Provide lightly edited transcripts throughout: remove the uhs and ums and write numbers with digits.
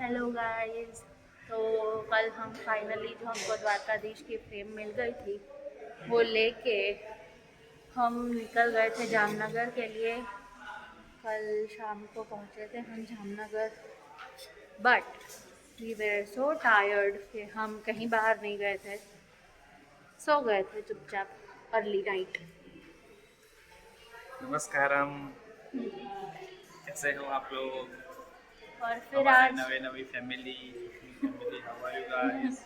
Hello guys. तो कल हम फाइनली जो हमको द्वारकाधीश की फ्रेम मिल गई थी वो लेके हम निकल गए थे जामनगर के लिए। कल शाम को पहुंचे थे हम Jamnagar, but we were so tired कि हम कहीं बाहर नहीं गए थे, सो गए थे चुपचाप अर्ली नाइट। नमस्कारम। कैसे हो आप लोग? और फिर हमारे आज नवे नवी family family how are you guys?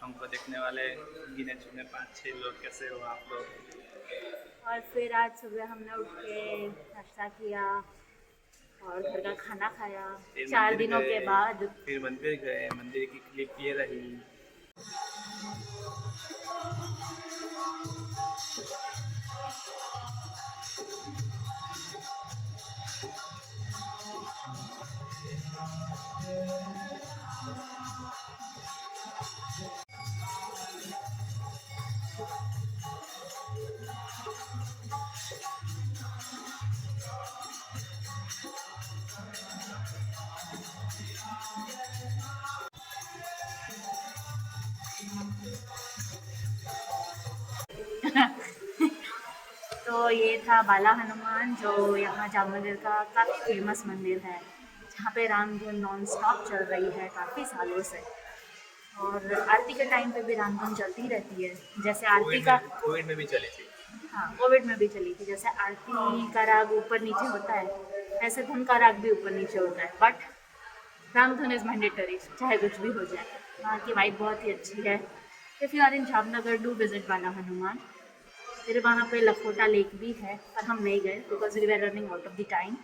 हमको देखने वाले गिने चुने 5-6 लोग, कैसे हो आप लोग? सुबह हमने उठ के नाश्ता किया और घर का खाना खाया फिर 4 दिनों के बाद। मंदिर गए, मंदिर की क्लिप ये रही। तो ये था बाला हनुमान, जो यहाँ जामनगर का काफ़ी फेमस मंदिर है, जहाँ पे राम धुन नॉन स्टॉप चल रही है काफ़ी सालों से। और आरती के टाइम पे भी राम धुन चलती रहती है, जैसे आरती का कोविड में भी चली थी। हाँ, कोविड में भी चली थी। जैसे आरती का राग ऊपर नीचे होता है, ऐसे धुन का राग भी ऊपर नीचे होता है, बट राम धुन इज़ मैंडेटरी, चाहे कुछ भी हो जाए। वहाँ की वाइब बहुत ही अच्छी है। If you are in Jamnagar, do visit Bala Hanuman. फिर वहाँ पे लखोटा लेक भी है, पर हम नहीं गए because we are running out of the time.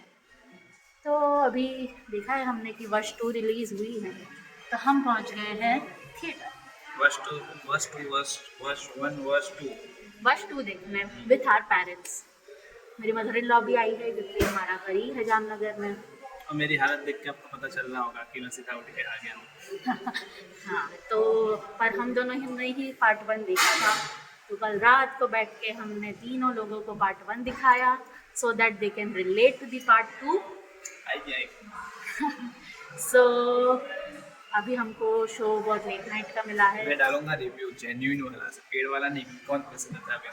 तो अभी देखा है हमने कि वश 2 रिलीज़ हुई है, तो हम पहुँच गए हैं थिएटर वर्ष 2, वर्ष 2, वर्ष 1, वर्ष 2। वश 2 देखने विथ आर पेरेंट्स। मेरी मदर इन लॉ भी आई है क्योंकि हमारा घर ही है जामनगर में। और मेरी हालत देख के आपको पता चल रहा होगा कि मैं सीधा उठ के आ गया हूँ। हाँ, तो पर हम दोनों हमने ही पार्ट 1 देखा था, तो कल रात को बैठ के हमने तीनों लोगों को पार्ट 1 दिखाया so that they can relate to the part 2। आइए। सो अभी हमको शो बहुत लेट नाइट का मिला है, मैं डालूंगा रिव्यू जेन्युइन वाला, पेड़ वाला नहीं। कौन पसंद आता है अभी?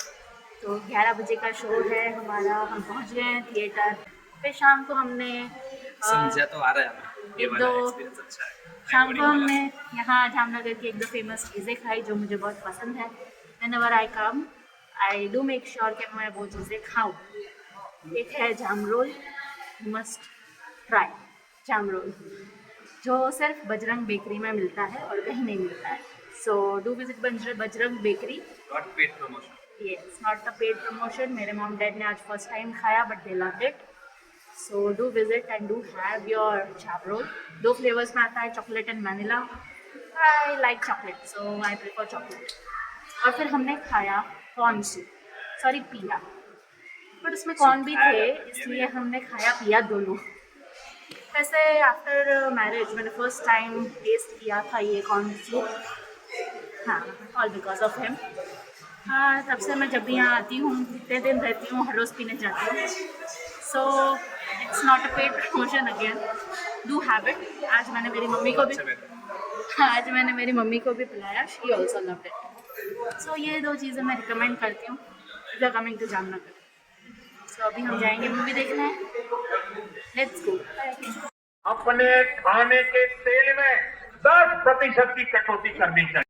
तो 11 बजे का शो है हमारा। हम पहुंच गए हैं थिएटर। फिर शाम को हमने समझा तो आ रहा है हमें, ये एक वाला दो एक्सपीरियंस अच्छा है। शाम को बोरिंग वाला। हमने यहाँ जामनगर की एक दो फेमस चीज़ें खाई जो मुझे बहुत पसंद है। Whenever I come, I do make sure कि मैं वो चीज़ें खाऊं। एक है जाम रोल, मस्ट ट्राई जाम रोल, जो सिर्फ बजरंग बेकरी में मिलता है और कहीं नहीं मिलता है। So do visit Bajrang bakery. Not paid promotion. Yes, not a paid promotion. मेरे मॉम डैड ने आज फर्स्ट टाइम खाया but they loved it. So do visit and do have your चाप रोल। 2 फ्लेवर्स में आता है, chocolate and vanilla. I like chocolate, so I prefer chocolate. और फिर हमने खाया कॉर्न सूप, सॉरी पिया, बट उसमें कॉर्न भी थे इसलिए हमने खाया पिया दोनों। वैसे आफ्टर मैरिज मैंने फर्स्ट टाइम टेस्ट किया था ये कॉर्न सूप। हाँ, ऑल बिकॉज ऑफ हिम। हाँ, तब से मैं जब भी यहाँ आती हूँ, जितने दिन रहती हूँ, हर रोज़ पीने जाती हूँ। So it's not a paid promotion again, do have it. आज मैंने मेरी मम्मी को भी आज मैंने मेरी मम्मी को भी पिलाया, she also loved it. So ये 2 चीज़ें मैं रिकमेंड करती हूँ if you are coming to Jamnagar. So अभी हम जाएंगे मूवी देखने, लेट्स गो। अपने खाने के तेल में 10% की कटौती करनी चाहिए।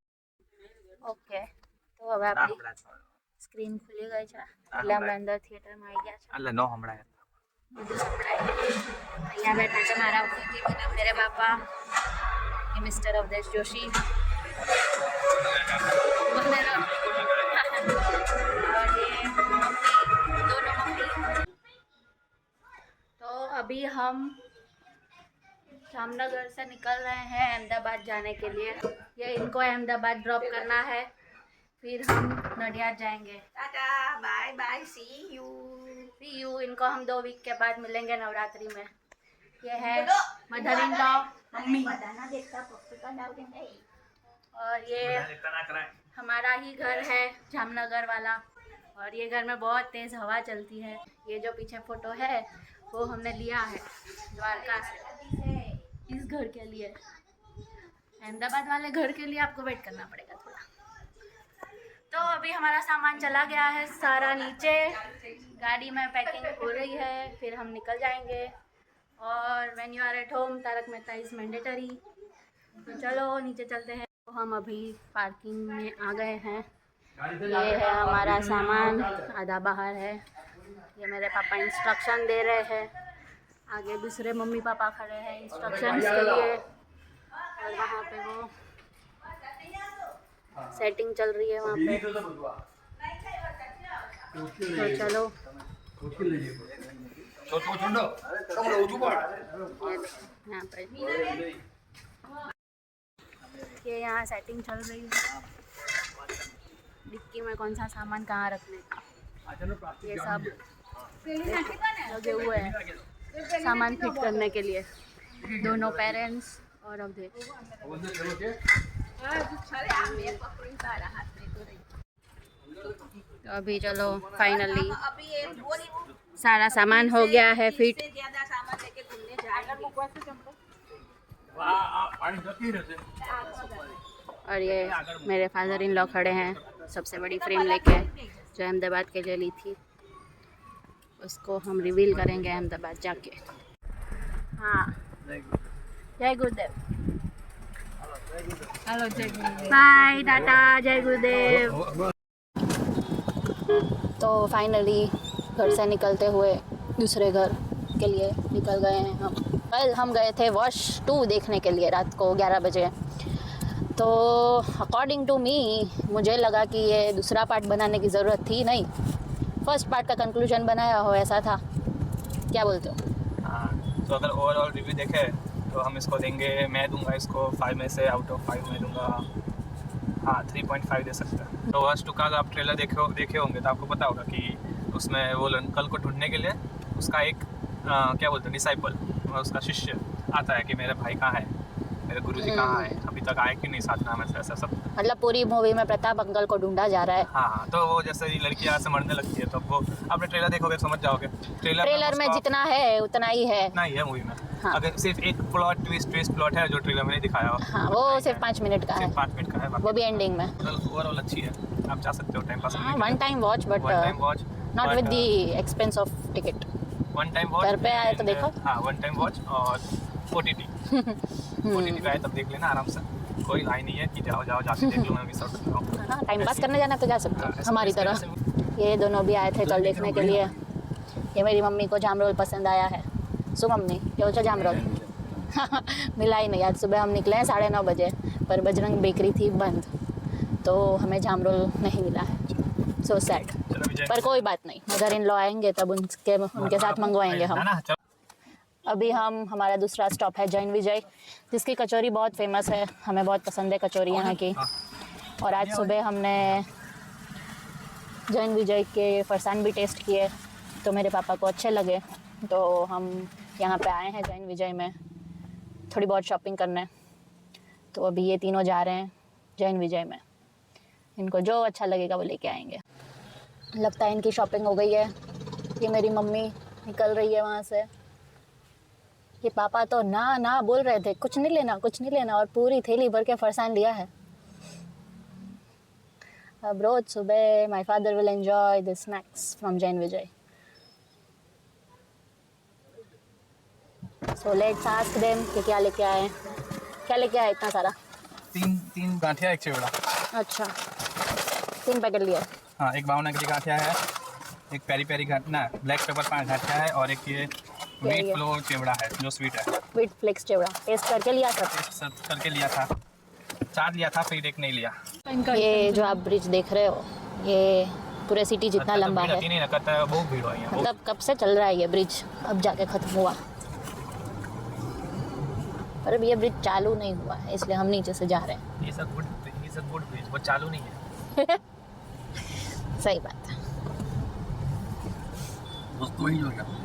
ઓકે, તો હવે આપણી સ્ક્રીન ખુલી ગઈ છે એટલે અમે અંદર થિયેટરમાં આવી ગયા છે। એટલે નો હમણાં બધું સંભળાય। અહીંયા બેઠા છે મારા मेरे पापा, ये मिस्टर अवधेश जोशी और ये दोनों मम्मी। तो अभी हम जामनगर से निकल रहे हैं अहमदाबाद जाने के लिए। ये इनको अहमदाबाद ड्रॉप करना है, फिर हम नडियाद जाएंगे। Tata, bye bye, see you. इनको हम 2 वीक के बाद मिलेंगे नवरात्रि में। ये है मदर इन लॉ मम्मी, और ये हमारा ही घर है जामनगर वाला। और ये घर में बहुत तेज़ हवा चलती है। ये जो पीछे फोटो है वो हमने लिया है द्वारका से इस घर के लिए। अहमदाबाद वाले घर के लिए आपको वेट करना पड़ेगा थोड़ा। तो अभी हमारा सामान चला गया है सारा नीचे, गाड़ी में पैकिंग हो रही है, फिर हम निकल जाएंगे। और when you are at home Tarak Mehta is mandatory. तो चलो नीचे चलते हैं। तो हम अभी पार्किंग में आ गए हैं। ये है हमारा सामान, आधा बाहर है। ये मेरे पापा इंस्ट्रक्शन दे रहे हैं, आगे दूसरे मम्मी पापा खड़े हैं इंस्ट्रक्शंस के लिए, और वहाँ पे वो सेटिंग चल रही है वहाँ पे। तो चलो यहाँ पे ये यहाँ सेटिंग चल रही है, डिक्की में कौन सा सामान कहाँ रखने का, ये सब लगे हुए हैं सामान फिट करने के लिए, दोनों पेरेंट्स और अवधेश। तो अभी चलो फाइनली सारा सामान हो गया है फिट। और ये मेरे फादर इन लॉ खड़े हैं सबसे बड़ी फ्रेम लेके, जो अहमदाबाद के लिए ली थी, उसको हम रिवील करेंगे अहमदाबाद जाके। हाँ, जय गुरुदेव। हेलो जय गुरुदेव, बाय टाटा, जय गुरुदेव। तो फाइनली घर से निकलते हुए दूसरे घर के लिए निकल गए हैं हम। कल हम गए थे वॉश 2 देखने के लिए रात को 11 बजे। तो अकॉर्डिंग टू मी मुझे लगा कि ये दूसरा पार्ट बनाने की ज़रूरत थी नहीं, फर्स्ट पार्ट का कंक्लूजन बनाया हो ऐसा था। क्या बोलते हो? हाँ, तो अगर ओवरऑल रिव्यू देखे तो हम इसको देंगे, मैं दूंगा इसको 5 में से आउट ऑफ 5 में दूंगा, हाँ 3.5 दे सकते हैं। तो वॉश 2 का आप ट्रेलर देखे होंगे तो आपको पता होगा कि उसमें वो अंकल को ढूंढने के लिए उसका एक क्या बोलते हैं डिसाइपल, उसका शिष्य आता है कि मेरे भाई कहाँ है, मेरे गुरुजी कहाँ है, अभी तक आए कि नहीं साथ में, हमें ऐसा सब। मतलब पूरी मूवी में प्रताप अंकल को ढूंढा जा रहा है। हाँ, तो वो जैसे ही लड़की यहाँ से मरने लगती है तो वो आपने ट्रेलर देखोगे समझ जाओगे। ट्रेलर में जितना है उतना ही है, उतना ही है मूवी में। हाँ। अगर सिर्फ एक ट्विस्ट प्लॉट है जो ट्रेलर में नहीं दिखाया हो, हाँ, वो सिर्फ 5 मिनट का है, सिर्फ 5 मिनट का है, वो भी एंडिंग में। ओवरऑल अच्छी है, आप जा सकते हो टाइम पास करने के लिए। One time watch, but one time watch, not with the expense of ticket. One time watch घर पे आए तो देखो। हाँ, वन टाइम वॉच और OTT पे आए तब देख लेना आराम से, कोई आई नहीं है कि जाओ जाके देख लो, मैं मिस आउट कर रहा हूँ। हाँ, टाइम पास करने जाना तो जा सकते हो हमारी तरह। ये दोनों भी आए थे कल देखने के लिए। ये मेरी मम्मी को जाम रोल पसंद आया है। सो मम्मी क्यों चा जाम रोल मिला ही नहीं। आज सुबह हम निकले हैं 9:30 बजे, पर बजरंग बेकरी थी बंद, तो हमें जाम रोल नहीं मिला है। सो सैड, पर कोई बात नहीं, अगर इन लॉ आएंगे तब उनके साथ मंगवाएंगे हम। अभी हमारा दूसरा स्टॉप है जैन विजय, जिसकी कचौरी बहुत फेमस है, हमें बहुत पसंद है कचौरी यहाँ की। और आज सुबह हमने जैन विजय के फरसान भी टेस्ट किए, तो मेरे पापा को अच्छे लगे, तो हम यहाँ पे आए हैं जैन विजय में थोड़ी बहुत शॉपिंग करने। तो अभी ये तीनों जा रहे हैं जैन विजय में, इनको जो अच्छा लगेगा वो लेके आएंगे। लगता है इनकी शॉपिंग हो गई है। ये मेरी मम्मी निकल रही है वहाँ से। ये पापा तो ना बोल रहे थे कुछ नहीं लेना कुछ नहीं लेना, और पूरी थैली भर के फरसान लिया है। अब रोज सुबह my father will enjoy the snacks from Jain Vijay. So let's ask them कि क्या लेके आए, क्या लेके आए इतना सारा। तीन गांठिया, एक चिवड़ा। अच्छा, 3 पैकेट लिए। हाँ, एक 52 की गांठिया है, एक पेरी पेरी गांठना ब्लैक पेपर 5 गांठिया है, और एक ये व्हीट फ्लोर चिवड़ा है जो स्वीट है। व्हीट फ्लेक्स चिवड़ा टेस्ट करके लिया था। टेस्ट करके लिया था, 4 लिया था, फिर एक नहीं लिया। ये जो आप ब्रिज देख रहे हो, ये पूरे सिटी जितना लंबा है। नहीं लगता है, बहुत भीड़ हुई है। मतलब कब से चल रहा है ये ब्रिज, अब जाके खत्म हुआ, पर अब ये ब्रिज चालू नहीं हुआ है, इसलिए हम नीचे से जा रहे हैं। ये सब गुड ब्रिज, वो चालू नहीं है। सही बात है। वस्तु ही हो गया।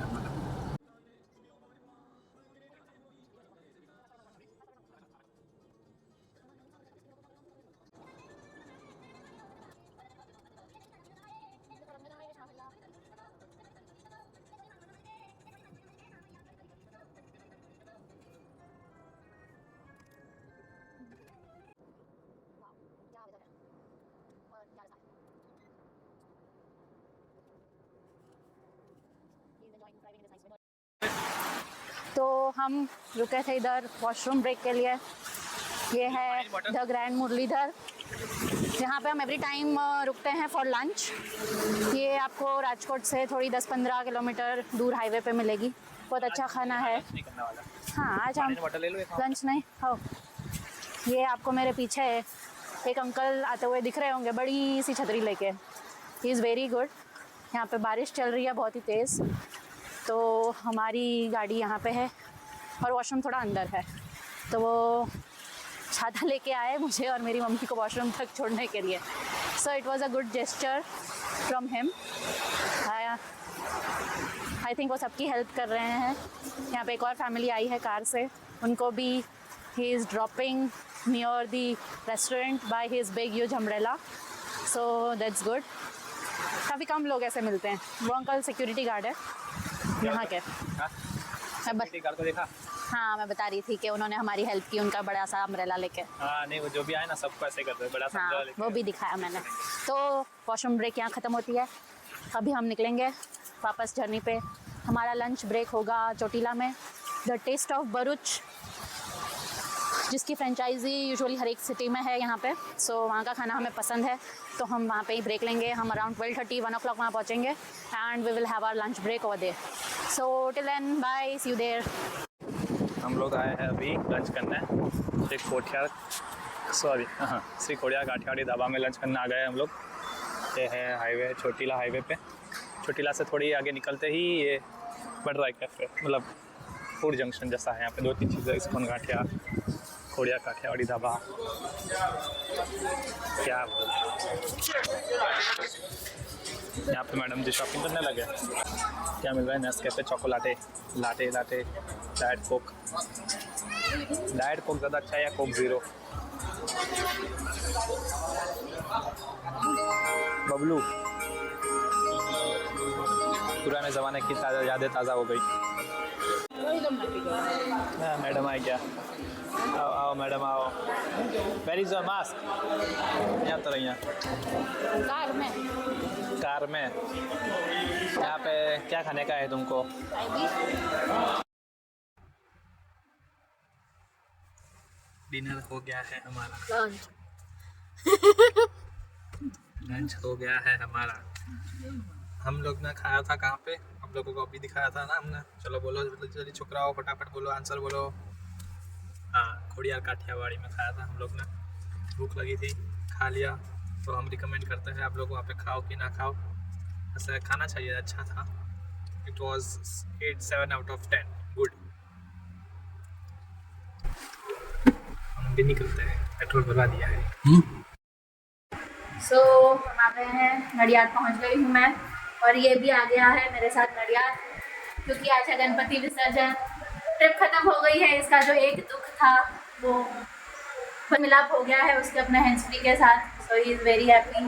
हम रुके थे इधर वॉशरूम ब्रेक के लिए। ये है द ग्रैंड मुरलीधर, जहाँ पे हम एवरी टाइम रुकते हैं फॉर लंच। ये आपको राजकोट से थोड़ी 10-15 किलोमीटर दूर हाईवे पे मिलेगी। बहुत अच्छा खाना है। हाँ, आज हम लंच नहीं हो। ये आपको मेरे पीछे एक अंकल आते हुए दिख रहे होंगे, बड़ी सी छतरी लेके। He is very good. यहाँ पे बारिश चल रही है बहुत ही तेज़, तो हमारी गाड़ी यहाँ पे है और वॉशरूम थोड़ा अंदर है, तो वो छाता लेके आए मुझे और मेरी मम्मी को वॉशरूम तक छोड़ने के लिए। So it was a good gesture from him. I think वो सबकी हेल्प कर रहे हैं। यहाँ पे एक और फैमिली आई है कार से, उनको भी he is dropping near the restaurant by his big huge umbrella, so that's good. काफ़ी कम लोग ऐसे मिलते हैं। वो अंकल सिक्योरिटी गार्ड है यहाँ के। गार्ड को देखा? हाँ, मैं बता रही थी कि उन्होंने हमारी हेल्प की, उनका बड़ा सा अम्ब्रेला लेके। हाँ, नहीं वो जो भी आए ना सबको ऐसे करते हैं, बड़ा सा हाँ, वो भी दिखाया मैंने। तो वॉशरूम ब्रेक यहाँ ख़त्म होती है। अभी हम निकलेंगे वापस जर्नी पे। हमारा लंच ब्रेक होगा चोटीला में, द टेस्ट ऑफ भरूच, जिसकी फ्रेंचाइजी यूजुअली हर एक सिटी में है यहाँ पे। सो वहाँ का खाना हमें पसंद है, तो हम वहाँ पे ही ब्रेक लेंगे। हम अराउंड 12:30-1 o'clock वहाँ पहुँचेंगे and we will have our lunch break over there. So till then bye, see you there. हम लोग आए हैं अभी लंच करने श्री खोड़ियार काठियावाड़ी ढाबा में लंच करने आ गए हम लोग। ये है हाईवे, चोटीला हाईवे पे। चोटीला से थोड़ी आगे निकलते ही ये बढ़ रहा है कैफे, मतलब फूड जंक्शन जैसा है। यहाँ पे 2-3 चीज़ें, इस्कॉन गाठिया, खोड़िया काठियावाड़ी ढाबा, क्या यहाँ पे मैडम जी शॉपिंग करने लगे। क्या मिल रहा है? नेस्कैफे चॉकोलाटे, लाटे डाइट कोक ज़्यादा अच्छा है या कोक ज़ीरो? बबलू, पुराने ज़माने की यादें ताज़ा हो गई। हाँ, मैडम आई क्या? आओ मैडम आओ। Where is your mask? यहाँ तो नहीं है। कार में। यहाँ पे क्या खाने का है तुमको? डिनर हो गया है हमारा। लंच हो गया है हमारा। हम लोग ने खाया था कहाँ पे? आप लोगों को अभी दिखाया था ना हमने। चलो बोलो जल्दी छुकराओ, फटाफट बोलो, आंसर बोलो। हाँ, खोड़ियार काठियावाड़ी में खाया था हम लोग ने। भूख लगी थी, खा लिया। तो हम रिकमेंड करते हैं आप लोग वहाँ पे खाओ कि ना खाओ, ऐसा खाना चाहिए, अच्छा था। It was 8-7 out of 10 good. हम भी निकलते हैं, पेट्रोल भरवा दिया है। सो हम आ गए हैं, नडियाद पहुँच गई हूँ मैं, और ये भी आ गया है मेरे साथ नडियाद, क्योंकि आज है गणपति विसर्जन। ट्रिप खत्म हो गई है। इसका जो एक दुख था वो मिलाप हो गया है उसके अपने हैंड्सफ्री के साथ। सो ही इज़ वेरी हैप्पी।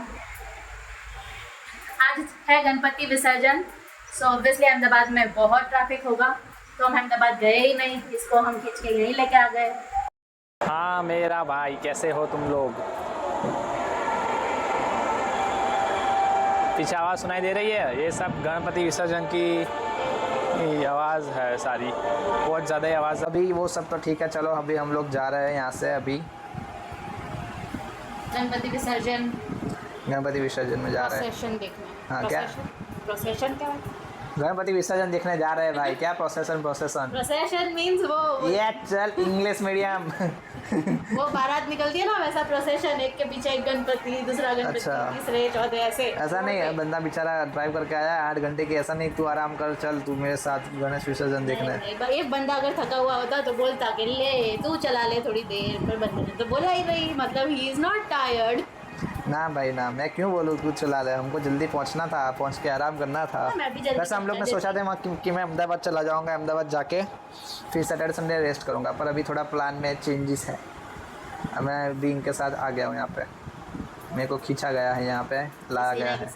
आज है गणपति विसर्जन, सो ऑब्वियसली अहमदाबाद में बहुत ट्रैफिक होगा, तो हम अहमदाबाद गए ही नहीं। इसको हम खींच के यहीं लेके आ गए। हाँ मेरा भाई, कैसे हो तुम लोग? पीछे आवाज़ सुनाई दे रही है? ये सब गणपति विसर्जन की आवाज़ है सारी, बहुत ज़्यादा आवाज़। अभी वो सब तो ठीक है, चलो अभी हम लोग जा रहे हैं यहाँ से। अभी गणपति विसर्जन में जा रहे हैं। प्रोसेशन देखने। हाँ, क्या प्रोसेशन क्या है? गणपति विसर्जन देखने जा रहे हैं भाई। क्या प्रोसेशन मीन्स वो ये चल इंग्लिश मीडियम। वो बारात निकलती है ना, वैसा प्रोसेशन, एक के पीछे एक गणपति, दूसरा गणपति, अच्छा। तीसरे चौथे, ऐसे। ऐसा नहीं है, बंदा बेचारा ड्राइव करके आया 8 घंटे की। ऐसा नहीं, तू आराम कर, चल तू मेरे साथ गणेश विसर्जन देखने। नहीं, एक बंदा अगर थका हुआ होता तो बोलता कि ले तू चला ले थोड़ी देर, पर बंदे ने तो बोला ही नहीं, मतलब ही इज नॉट टायर्ड। ना भाई ना, मैं क्यों बोलूँ तू चला ले, हमको जल्दी पहुंचना था, पहुंच के आराम करना था। मैं भी जल्दी वैसे हम लोग ने सोचा था कि मैं अहमदाबाद चला जाऊँगा, अहमदाबाद जाके फिर सैटरडे संडे रेस्ट करूँगा, पर अभी थोड़ा प्लान में चेंजेस है। मैं भी इनके साथ आ गया हूँ यहाँ पे। मेरे को खींचा गया है यहाँ पे, लाया गया है,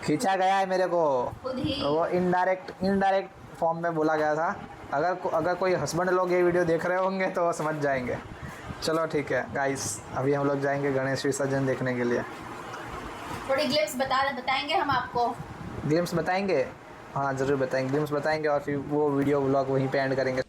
खींचा गया है मेरे को। वो इनडायरेक्ट फॉर्म में बोला गया था। अगर कोई हस्बैंड लोग ये वीडियो देख रहे होंगे तो वो समझ जाएंगे। चलो ठीक है गाइस, अभी हम लोग जाएंगे गणेश विसर्जन देखने के लिए। थोड़ी ग्लिम्स बताएंगे हम आपको। ग्लिम्स बताएंगे? हाँ ज़रूर बताएंगे, ग्लिम्स बताएंगे और फिर वो वीडियो व्लॉग वहीं पे एंड करेंगे।